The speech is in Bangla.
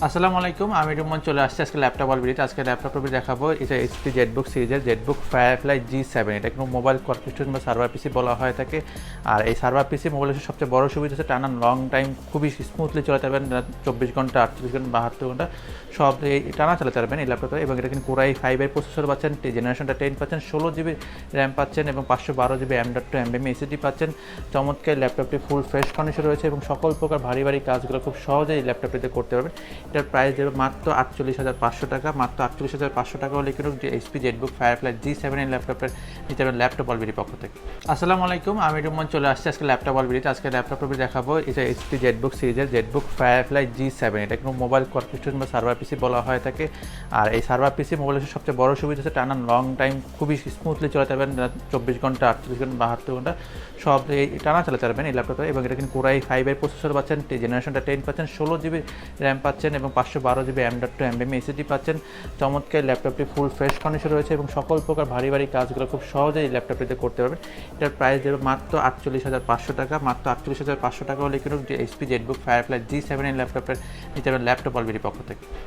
আসসালামু আলাইকুম, আমি রুমন চলে আসছি আজকে ল্যাপটপ অলবিডিতে। আজকে ল্যাপটপ দেখাবো, এটা এইচপি জেটবুক সিরিজের জেটবুক ফায়ারফ্লাই G7। এটা কোনো মোবাইল কর্পোরেশন বা সার্ভার পিসি বলা হয় থাকে। আর এই সার্ভার পিসি মোবাইলের সবচেয়ে বড় সুবিধা হচ্ছে টানা লং টাইম খুবই স্মুথলি চালাতে পারবেন। 24 ঘন্টা, 48 ঘন্টা, 72 ঘন্টা সব এই টানা চালাতে পারবেন এই ল্যাপটপে। এবং এটা কিন্তু কোরাই 5 প্রসেসর পাচ্ছেন, জেনারেশনটা 10 পাচ্ছেন, 16 জিবি র্যাম পাচ্ছেন এবং 512 জিবি M.2 NVMe SSD পাচ্ছেন। চমৎকার ল্যাপটপটি ফুল ফ্রেশ কন্ডিশন রয়েছে এবং সকল প্রকার ভারী কাজগুলো খুব সহজেই এই ল্যাপটপটিতে করতে পারবেন। এটার প্রাইস দেবে মাত্র 48,500 টাকা। মাত্র 48,500 টাকা হলে কিন্তু এইচপি জেটবুক ফায়ারফ্লাই G7 এর ল্যাপটপের নিতে পারবেন ল্যাপটপ অলবিডির পক্ষ থেকে। আসসালামু আলাইকুম, আমি রুমন চলে আসছি আজকে ল্যাপটপ অলবিডিতে। আজকে ল্যাপটপ দেখাবো, এটা এইচপি জেটবুক সিরিজের জেটবুক ফায়ারফ্লাই G7। এটা কোনো মোবাইল কর্পোরেশন বা সার্ভার পিসি বলা হয় থাকে। আর এই সার্ভার পিসি মোবাইলের সবচেয়ে বড় সুবিধা হচ্ছে টানা লং টাইম খুবই স্মুথলি চালাতে পারবেন। 24 ঘন্টা, 48 ঘন্টা, 72 ঘন্টা সব এই টানা চালাতে পারবেন এই ল্যাপটপে। এবং এটা কিন্তু কোরাই 5 প্রসেসর পাচ্ছেন, জেনারেশনটা 10 পাচ্ছেন, 16 জিবি র্যাম পাচ্ছেন এবং 512 জিবি M.2 NVMe SSD পাচ্ছেন। চমৎকার ল্যাপটপটি ফুল ফ্রেশ কন্ডিশন রয়েছে এবং সকল প্রকার ভারী কাজগুলো খুব সহজেই এই ল্যাপটপটিতে করতে পারবেন। এটার প্রাইস দেবে মাত্র 48,500 টাকা। মাত্র 48,500 টাকা হলে কিন্তু এইচপি জেটবুক ফায়ারফ্লাই G7 এর ল্যাপটপের নিতে পারবেন ল্যাপটপ অলবিডির পক্ষ থেকে।